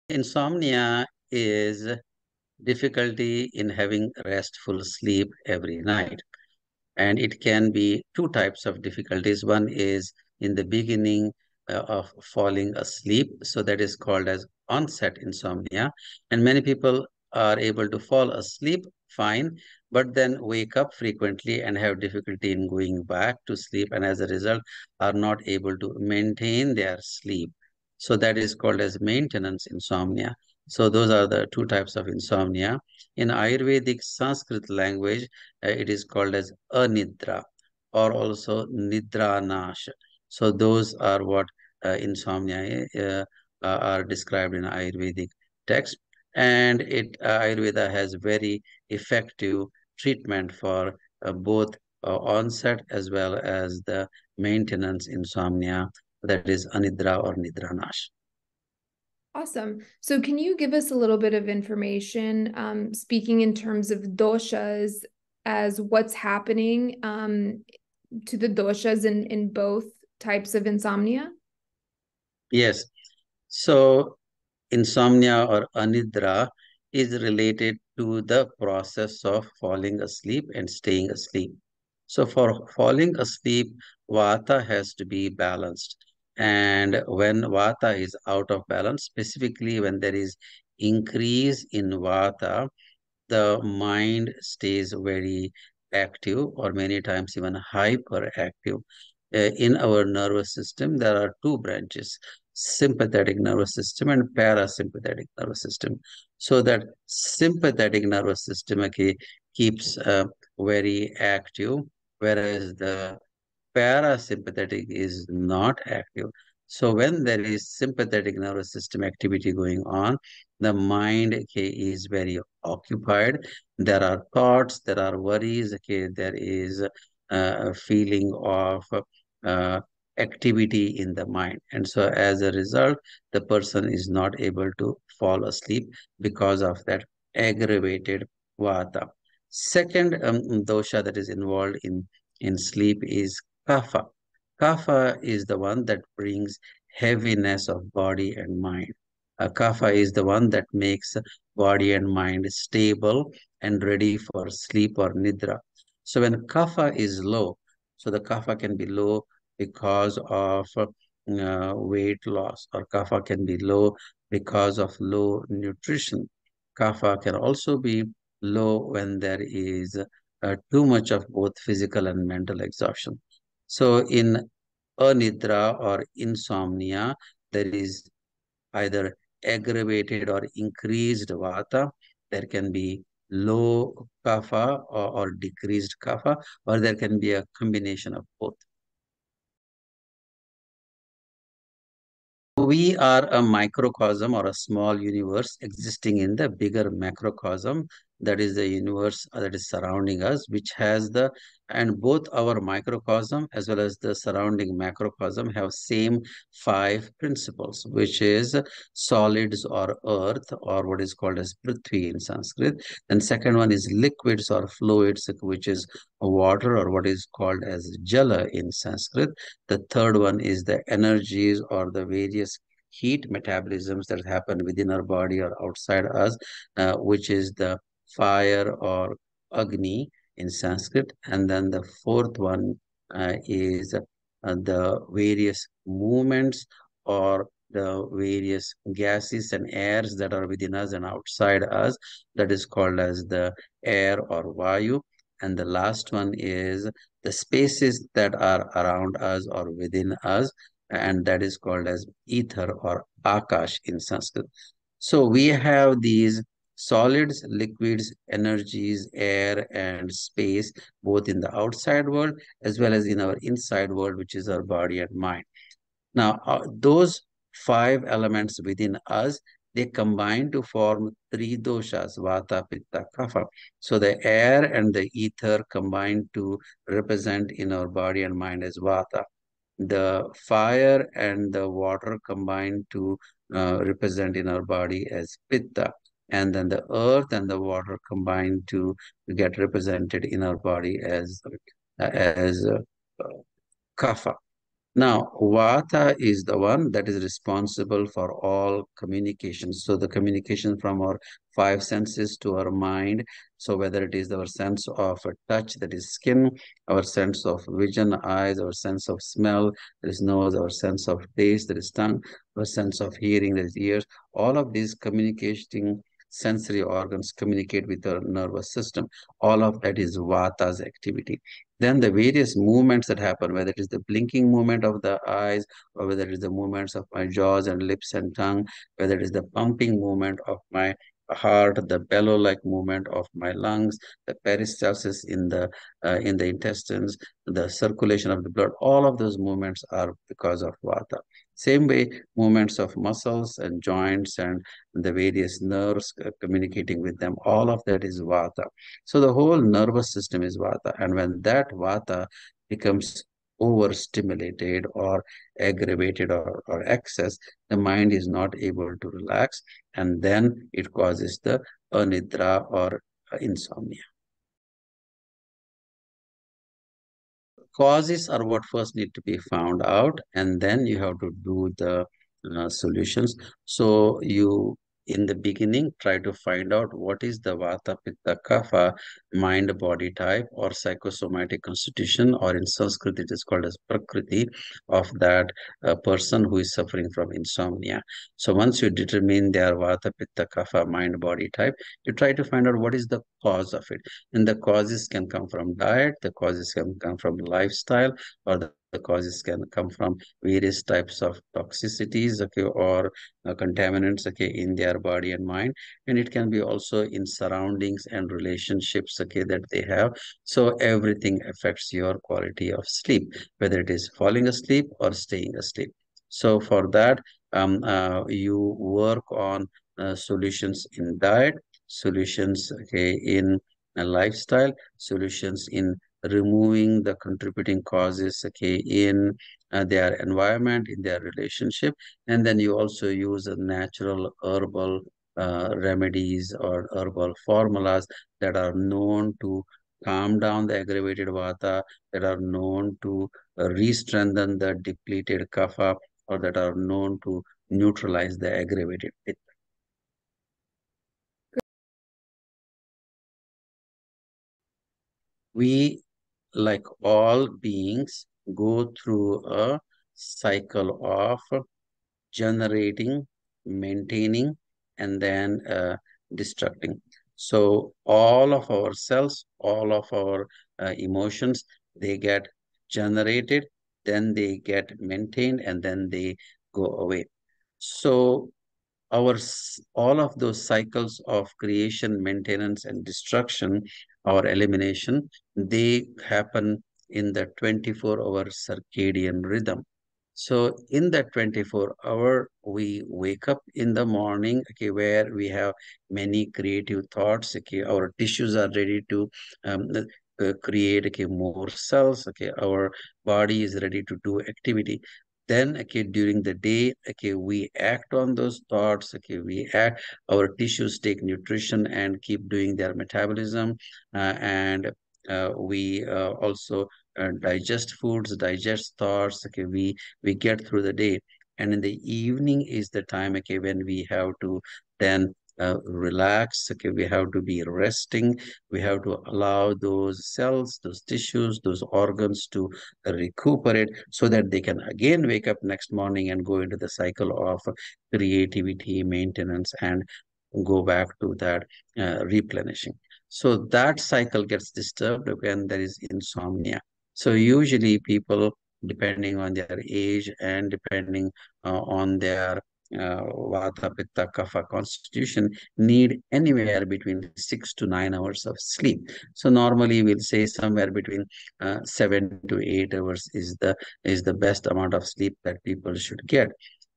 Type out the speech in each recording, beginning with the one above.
Insomnia is difficulty in having restful sleep every night. And it can be two types of difficulties. One is in the beginning of falling asleep. So that is called as onset insomnia. And many people are able to fall asleep fine, but then wake up frequently and have difficulty in going back to sleep. And as a result, are not able to maintain their sleep. So that is called as maintenance insomnia. So those are the two types of insomnia. In Ayurvedic Sanskrit language, it is called as anidra or also nidra nash. So those are what insomnia are described in Ayurvedic text. And Ayurveda has very effective treatment for both onset as well as the maintenance insomnia, that is anidra or nidra nash. Awesome. So can you give us a little bit of information, speaking in terms of doshas, as what's happening to the doshas in both types of insomnia? Yes. So insomnia or anidra is related to the process of falling asleep and staying asleep. So for falling asleep, vata has to be balanced. And when vata is out of balance, specifically when there is increase in vata, the mind stays very active or many times even hyperactive. In our nervous system, there are two branches, sympathetic nervous system and parasympathetic nervous system. So that sympathetic nervous system keeps very active, whereas the parasympathetic is not active. So when there is sympathetic nervous system activity going on, the mind is very occupied. There are thoughts, there are worries, there is a feeling of uh, activity in the mind. And so as a result, the person is not able to fall asleep because of that aggravated vata. Second dosha that is involved in sleep is kapha. Kapha is the one that brings heaviness of body and mind. Kapha is the one that makes body and mind stable and ready for sleep or nidra. So when kapha is low, so the kapha can be low because of weight loss, or kapha can be low because of low nutrition. Kapha can also be low when there is too much of both physical and mental exhaustion. So in anidra or insomnia, there is either aggravated or increased vata. There can be low kapha or decreased kapha, or there can be a combination of both. We are a microcosm or a small universe existing in the bigger macrocosm, that is the universe that is surrounding us, which has and both our microcosm as well as the surrounding macrocosm have same five principles, which is solids or earth, or what is called as Prithvi in Sanskrit. Then second one is liquids or fluids, which is water, or what is called as Jala in Sanskrit. The third one is the energies or the various heat metabolisms that happen within our body or outside us, which is the fire or Agni in Sanskrit. And then the fourth one is the various movements or the various gases and airs that are within us and outside us. That is called as the air or Vayu. And the last one is the spaces that are around us or within us, and that is called as ether or Akash in Sanskrit. So we have these solids, liquids, energies, air, and space, both in the outside world as well as in our inside world, which is our body and mind. Now, those five elements within us, they combine to form three doshas, vata, pitta, kapha. So the air and the ether combine to represent in our body and mind as vata. The fire and the water combine to represent in our body as pitta. And then the earth and the water combine to get represented in our body as kapha. Now, Vata is the one that is responsible for all communications. So, the communication from our five senses to our mind. So, whether it is our sense of touch, that is skin, our sense of vision, eyes, our sense of smell, that is nose, our sense of taste, that is tongue, our sense of hearing, that is ears, all of these communicating sensory organs communicate with our nervous system. All of that is Vata's activity. Then the various movements that happen, whether it is the blinking movement of the eyes, or whether it is the movements of my jaws and lips and tongue, whether it is the pumping movement of my heart, the bellow-like movement of my lungs, the peristalsis in the intestines, the circulation of the blood, all of those movements are because of Vata. Same way, movements of muscles and joints and the various nerves communicating with them, all of that is Vata. So the whole nervous system is Vata. And when that Vata becomes overstimulated or aggravated or excess, the mind is not able to relax. And then it causes the anidra or insomnia. Causes are what first need to be found out, and then you have to do the solutions. So you, in the beginning, try to find out what is the vata pitta kapha mind body type or psychosomatic constitution, or in Sanskrit it is called as prakriti of that person who is suffering from insomnia. So once you determine their vata pitta kapha mind body type, you try to find out what is the cause of it. And the causes can come from diet, the causes can come from lifestyle, or the causes can come from various types of toxicities, okay, or contaminants, okay, in their body and mind. And it can be also in surroundings and relationships, okay, that they have. So everything affects your quality of sleep, whether it is falling asleep or staying asleep. So for that, you work on solutions in diet, solutions, okay, in lifestyle, solutions in removing the contributing causes, okay, in their environment, in their relationship. And then you also use a natural herbal remedies or herbal formulas that are known to calm down the aggravated vata, that are known to re-strengthen the depleted kapha, or that are known to neutralize the aggravated pitta. We, like all beings, go through a cycle of generating, maintaining, and then destructing. So all of our cells, all of our emotions, they get generated, then they get maintained, and then they go away. So all of those cycles of creation, maintenance, and destruction or elimination, they happen in the 24-hour circadian rhythm. So in that 24-hour, we wake up in the morning, okay, where we have many creative thoughts, okay, our tissues are ready to create, okay, more cells, okay, our body is ready to do activity. Then, okay, during the day, okay, we act on those thoughts, okay, we act, our tissues take nutrition and keep doing their metabolism, and we also digest foods, digest thoughts, okay, we get through the day. And in the evening is the time, okay, when we have to then relax, okay, we have to be resting, we have to allow those cells, those tissues, those organs to recuperate so that they can again wake up next morning and go into the cycle of creativity, maintenance, and go back to that replenishing. So that cycle gets disturbed when there is insomnia. So usually people, depending on their age and depending on their Vata, Pitta, Kapha constitution, need anywhere between 6 to 9 hours of sleep. So normally we'll say somewhere between 7 to 8 hours is the best amount of sleep that people should get.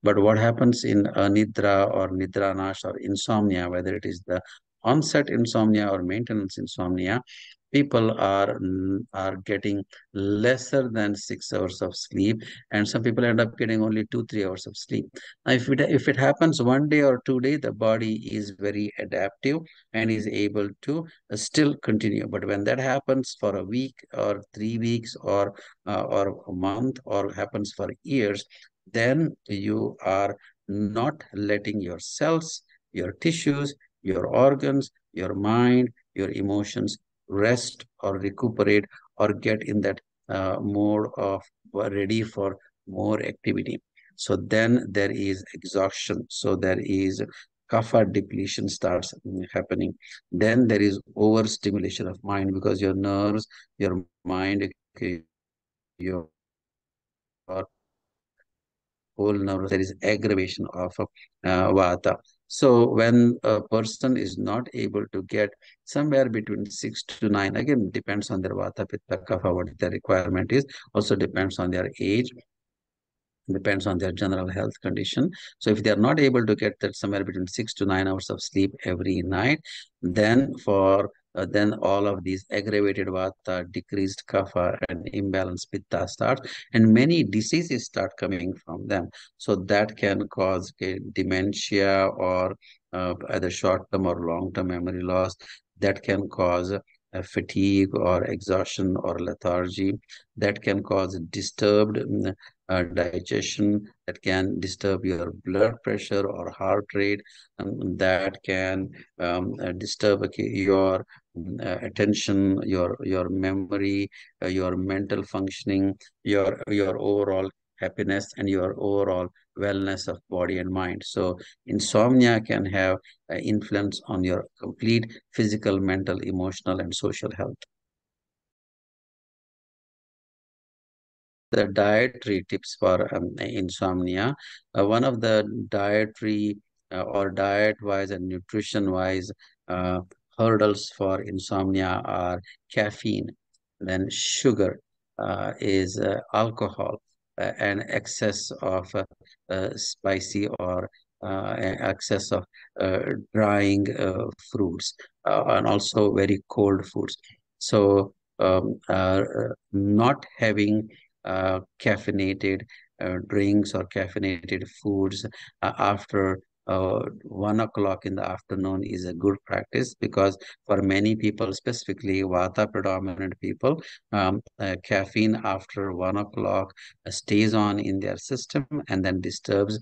But what happens in nidra or nidranash or insomnia, whether it is the onset insomnia or maintenance insomnia, people are getting lesser than 6 hours of sleep, and some people end up getting only 2 3 hours of sleep. Now if it happens one day or 2 day, the body is very adaptive and is able to still continue. But when that happens for a week or 3 weeks or a month, or happens for years, then you are not letting your cells, your tissues, your organs, your mind, your emotions rest or recuperate or get in that mode of ready for more activity. So then there is exhaustion. So there is kapha depletion starts happening. Then there is overstimulation of mind, because your nerves, your mind, okay, your whole nervous system, there is aggravation of vata. So when a person is not able to get somewhere between 6 to 9, again depends on their vata, pitta, kapha, what their requirement is. Also depends on their age, depends on their general health condition. So if they are not able to get that somewhere between 6 to 9 hours of sleep every night, then then all of these aggravated vata, decreased kapha, and imbalanced pitta starts, and many diseases start coming from them. So that can cause dementia, or either short-term or long-term memory loss. That can cause fatigue or exhaustion or lethargy. That can cause disturbed digestion, that can disturb your blood pressure or heart rate, that can disturb, okay, your attention, your memory, your mental functioning, your overall happiness, and your overall wellness of body and mind. So insomnia can have influence on your complete physical, mental, emotional, and social health. The dietary tips for insomnia. One of the dietary or diet-wise and nutrition-wise uh, hurdles for insomnia are caffeine, then sugar, is alcohol, and excess of spicy or excess of uh, drying fruits, and also very cold foods. So not having caffeinated drinks or caffeinated foods after 1 o'clock in the afternoon is a good practice, because for many people, specifically Vata predominant people, caffeine after 1 o'clock stays on in their system and then disturbs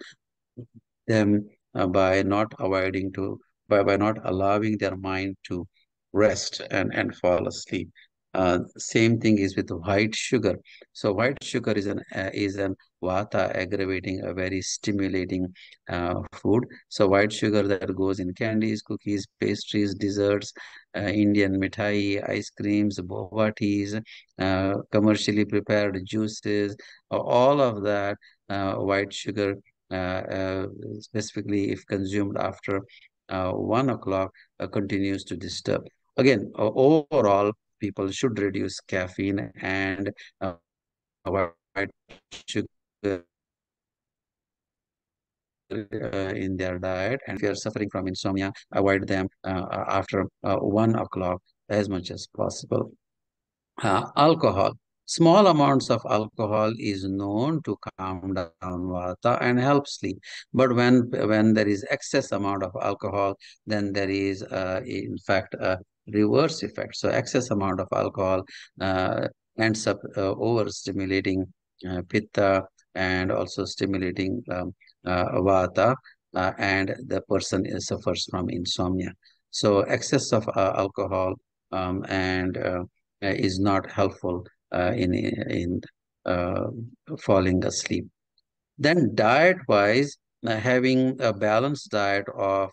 them by not avoiding to by not allowing their mind to rest and fall asleep. Same thing is with white sugar. So white sugar is an vata aggravating, a very stimulating food. So white sugar that goes in candies, cookies, pastries, desserts, Indian mithai, ice creams, boba teas, commercially prepared juices, all of that white sugar, specifically if consumed after 1 o'clock, continues to disturb. Again, overall, people should reduce caffeine and white sugar in their diet. And if you are suffering from insomnia, avoid them after 1 o'clock as much as possible. Alcohol. Small amounts of alcohol is known to calm down vata and help sleep. But when there is excess amount of alcohol, then there is in fact a reverse effect. So excess amount of alcohol uh, ends up overstimulating pitta, and also stimulating vata, and the person suffers from insomnia. So excess of alcohol and is not helpful in uh, falling asleep. Then diet-wise, having a balanced diet of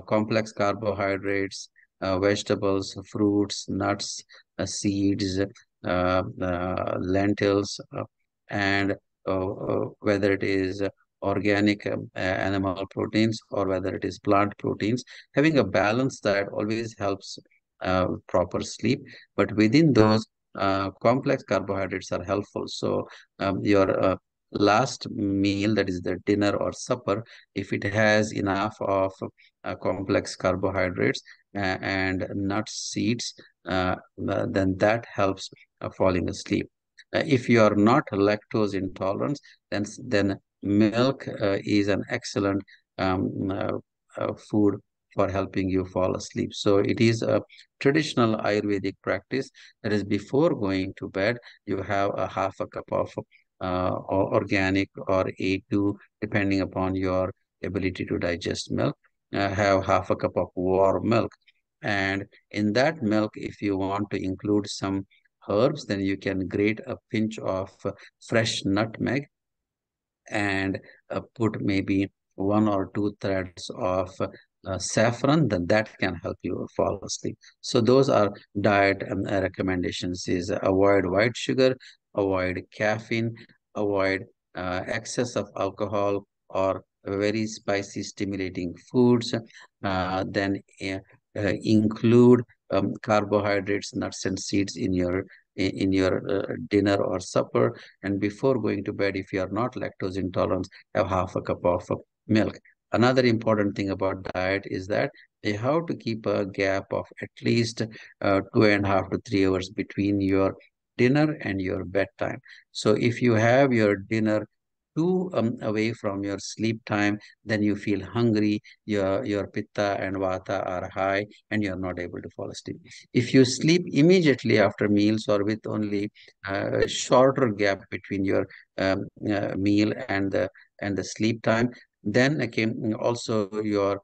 complex carbohydrates, vegetables, fruits, nuts, seeds, lentils, and whether it is organic animal proteins or whether it is plant proteins, having a balanced diet always helps proper sleep. But within those, complex carbohydrates are helpful. So your last meal, that is the dinner or supper, if it has enough of complex carbohydrates and nuts, seeds, then that helps falling asleep. If you are not lactose intolerant, then milk is an excellent food for helping you fall asleep. So it is a traditional Ayurvedic practice that is before going to bed, you have a half a cup of organic or A2, depending upon your ability to digest milk. Have half a cup of warm milk. And in that milk, if you want to include some herbs, then you can grate a pinch of fresh nutmeg and put maybe one or two threads of saffron, then that can help you fall asleep. So those are diet recommendations: is avoid white sugar, avoid caffeine, avoid excess of alcohol or very spicy stimulating foods, then include carbohydrates, nuts and seeds in your dinner or supper. And before going to bed, if you are not lactose intolerant, have half a cup of milk. Another important thing about diet is that you have to keep a gap of at least 2.5 to 3 hours between your dinner and your bedtime. So if you have your dinner too away from your sleep time, then you feel hungry, your pitta and vata are high, and you're not able to fall asleep. If you sleep immediately after meals or with only a shorter gap between your meal and the sleep time, then again also your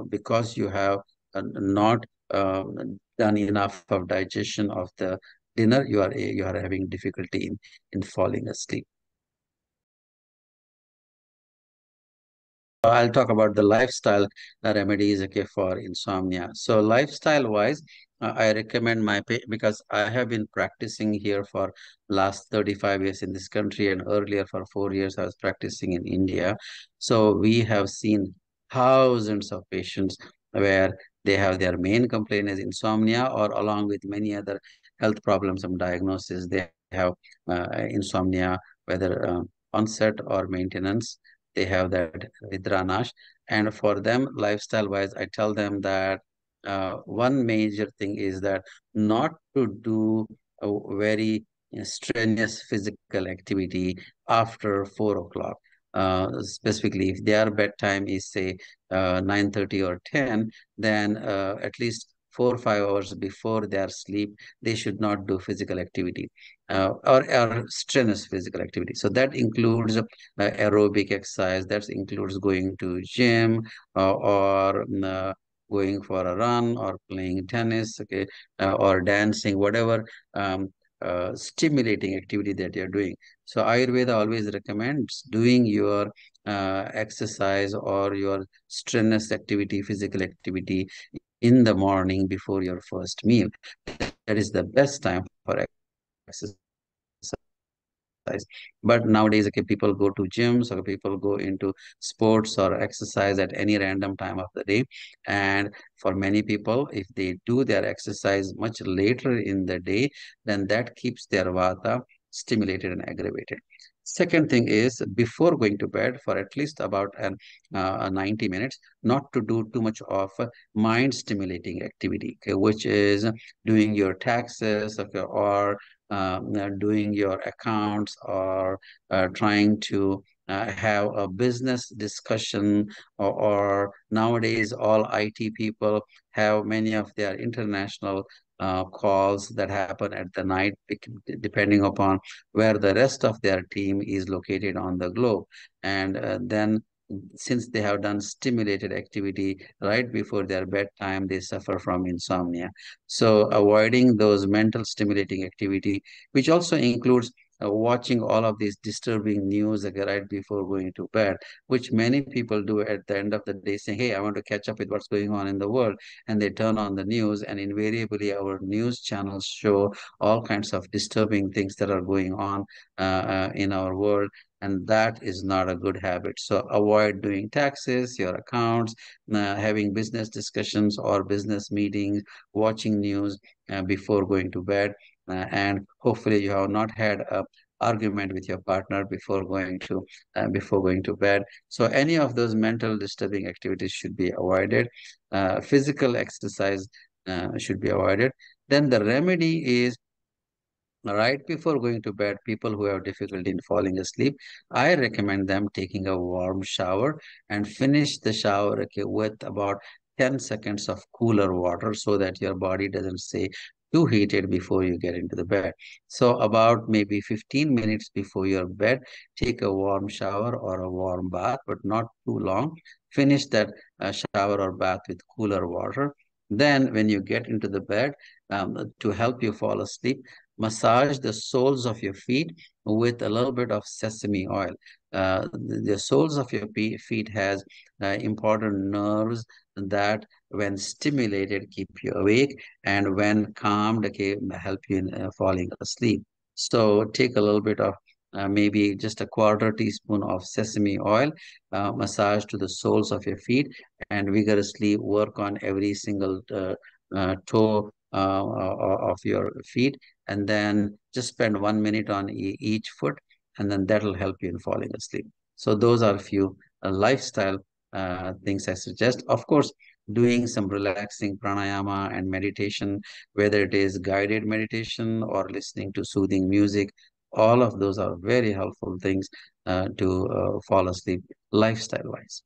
because you have not done enough of digestion of the dinner, you are having difficulty in falling asleep. I'll talk about the lifestyle remedies, okay, for insomnia. So lifestyle wise, I recommend because I have been practicing here for last 35 years in this country, and earlier for 4 years I was practicing in India. So we have seen thousands of patients where they have their main complaint is insomnia, or along with many other health problems and diagnosis, they have insomnia, whether onset or maintenance. They have that Vidranash. And for them, lifestyle wise, I tell them that one major thing is that not to do a very strenuous physical activity after 4 o'clock. Specifically, if their bedtime is say 9:30 or 10, then at least 4 or 5 hours before their sleep, they should not do physical activity or strenuous physical activity. So that includes aerobic exercise, that includes going to gym or going for a run or playing tennis, okay, or dancing, whatever stimulating activity that you're doing. So Ayurveda always recommends doing your exercise or your strenuous activity, physical activity in the morning before your first meal. That is the best time for exercise. But nowadays, okay, people go to gyms or people go into sports or exercise at any random time of the day. And for many people, if they do their exercise much later in the day, then that keeps their vata stimulated and aggravated. Second thing is before going to bed for at least about 90 minutes, not to do too much of mind stimulating activity, okay, which is doing your taxes, okay, or doing your accounts, or trying to have a business discussion, or nowadays all IT people have many of their international calls that happen at the night, depending upon where the rest of their team is located on the globe. And then since they have done stimulated activity right before their bedtime, they suffer from insomnia. So avoiding those mental stimulating activity, which also includes watching all of these disturbing news like, right before going to bed, which many people do at the end of the day, saying, hey, I want to catch up with what's going on in the world. And they turn on the news, and invariably our news channels show all kinds of disturbing things that are going on in our world. And that is not a good habit. So avoid doing taxes, your accounts, having business discussions or business meetings, watching news before going to bed. And hopefully you have not had argument with your partner before going to bed. So any of those mental disturbing activities should be avoided. Physical exercise should be avoided. Then the remedy is right before going to bed, people who have difficulty in falling asleep, I recommend them taking a warm shower and finish the shower, okay, with about 10 seconds of cooler water so that your body doesn't stay too heated before you get into the bed. So about maybe 15 minutes before your bed, take a warm shower or a warm bath, but not too long. Finish that shower or bath with cooler water. Then when you get into the bed, to help you fall asleep, massage the soles of your feet with a little bit of sesame oil. The soles of your feet has important nerves that when stimulated keep you awake, and when calmed, okay, help you in falling asleep. So take a little bit of maybe just a quarter teaspoon of sesame oil, massage to the soles of your feet, and vigorously work on every single toe of your feet, and then just spend 1 minute on each foot, and then that'll help you in falling asleep. So those are a few lifestyle things I suggest. Of course, doing some relaxing pranayama and meditation, whether it is guided meditation or listening to soothing music, all of those are very helpful things to fall asleep lifestyle wise.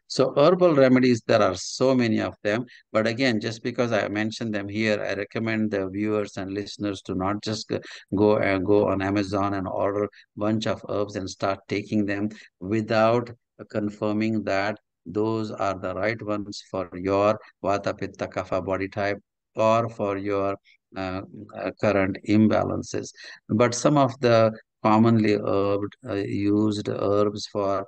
So herbal remedies, there are so many of them. But again, just because I mentioned them here, I recommend the viewers and listeners to not just go on Amazon and order bunch of herbs and start taking them without confirming that those are the right ones for your Vata Pitta Kapha body type or for your uh, current imbalances. But some of the commonly used herbs for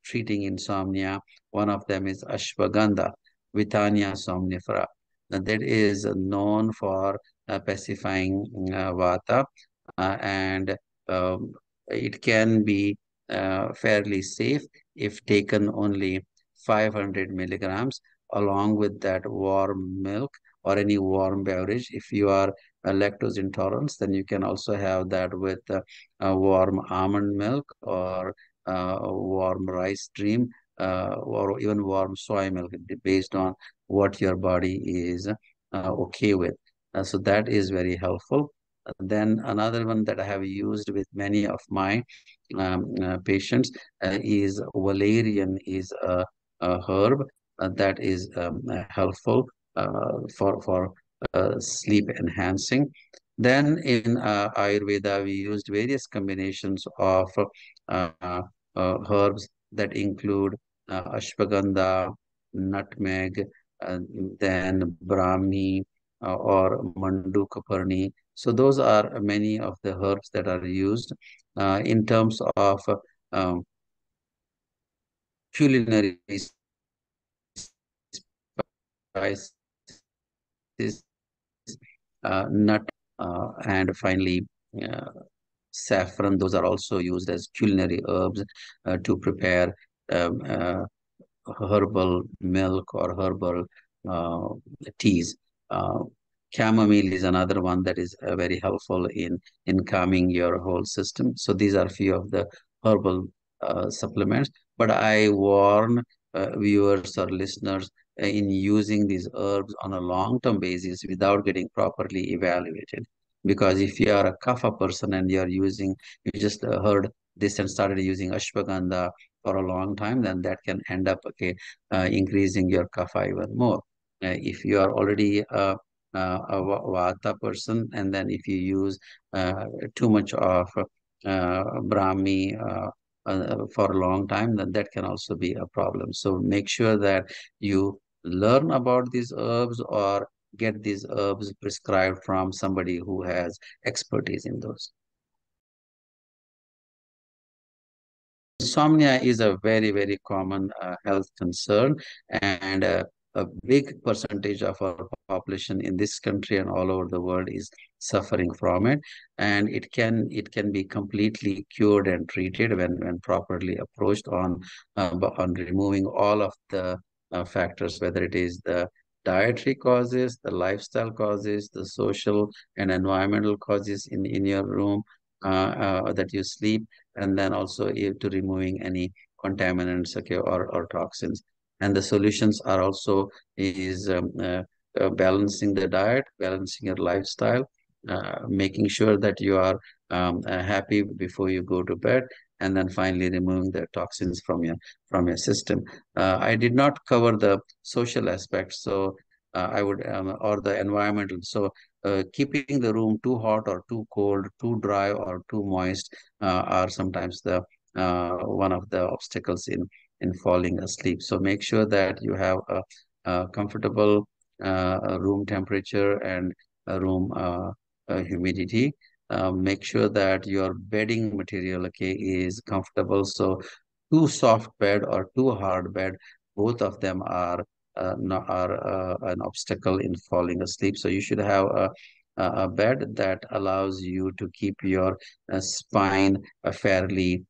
treating insomnia. One of them is ashwagandha, Withania somnifera. That is known for pacifying vata, and um, it can be fairly safe if taken only 500 milligrams along with that warm milk or any warm beverage. If you are lactose intolerant, then you can also have that with warm almond milk or warm rice stream, or even warm soy milk, based on what your body is okay with. So that is very helpful. Then another one that I have used with many of my patients is valerian, is a herb that is helpful for sleep enhancing. Then in Ayurveda, we used various combinations of uh, herbs that include ashwagandha, nutmeg, uh, then brahmi or mandukaparni. So those are many of the herbs that are used in terms of um, culinary spices, nut, and finally uh, saffron. Those are also used as culinary herbs to prepare um, uh, herbal milk or herbal uh, teas. Uh, Chamomile is another one that is very helpful in calming your whole system. So these are few of the herbal supplements. But I warn viewers or listeners in using these herbs on a long-term basis without getting properly evaluated. Because if you are a kapha person and you just heard this and started using ashwagandha for a long time, then that can end up, okay, increasing your kapha even more. If you are already a vata person, and then if you use too much of brahmi for a long time, then that can also be a problem. So make sure that you learn about these herbs or get these herbs prescribed from somebody who has expertise in those. Insomnia is a very, very common health concern, and a big percentage of our population in this country and all over the world is suffering from it. And it can be completely cured and treated when properly approached on removing all of the factors, whether it is the dietary causes, the lifestyle causes, the social and environmental causes in your room that you sleep, and then also to removing any contaminants, okay, or toxins. And the solutions are also is balancing the diet, balancing your lifestyle, making sure that you are happy before you go to bed, and then finally removing the toxins from your system. I did not cover the social aspects, so I would or the environmental. So keeping the room too hot or too cold, too dry or too moist are sometimes the one of the obstacles in falling asleep. So make sure that you have a comfortable room temperature and a room humidity. Make sure that your bedding material, okay, is comfortable. So too soft bed or too hard bed, both of them are an obstacle in falling asleep. So you should have a bed that allows you to keep your spine fairly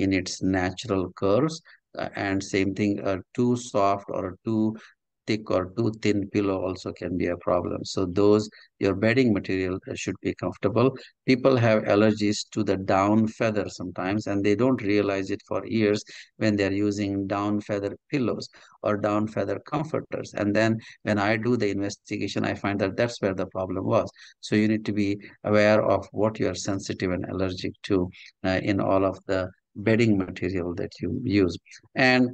in its natural curves. And same thing, too soft or too thick or too thin pillow also can be a problem. So those, your bedding material should be comfortable. People have allergies to the down feather sometimes, and they don't realize it for years when they're using down feather pillows or down feather comforters. And then when I do the investigation, I find that that's where the problem was. So you need to be aware of what you are sensitive and allergic to in all of the bedding material that you use. And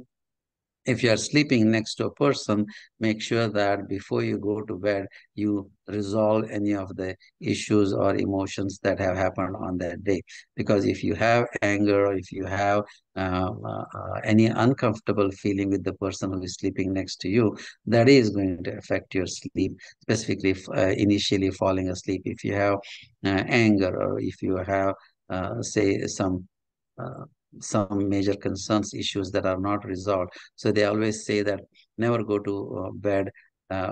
if you are sleeping next to a person, make sure that before you go to bed, you resolve any of the issues or emotions that have happened on that day. Because if you have anger, or if you have any uncomfortable feeling with the person who is sleeping next to you, that is going to affect your sleep, specifically initially falling asleep. If you have anger, or if you have, say, uh, some major concerns, issues that are not resolved. So they always say that never go to bed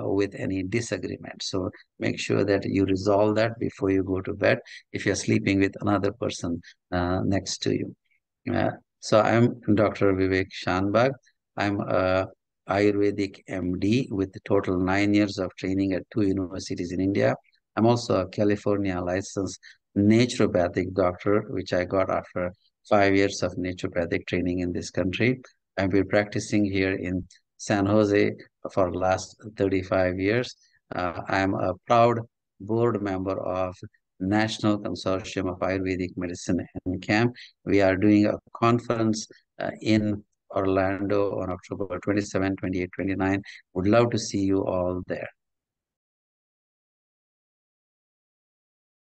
with any disagreement. So make sure that you resolve that before you go to bed if you're sleeping with another person next to you. Uh, so I'm Dr. Vivek Shanbhag. I'm a Ayurvedic MD with a total 9 years of training at two universities in India. I'm also a California licensed naturopathic doctor, which I got after 5 years of naturopathic training in this country. I've been practicing here in San Jose for the last 35 years. I'm a proud board member of National Consortium of Ayurvedic Medicine and Camp. We are doing a conference in Orlando on October 27, 28, 29. Would love to see you all there.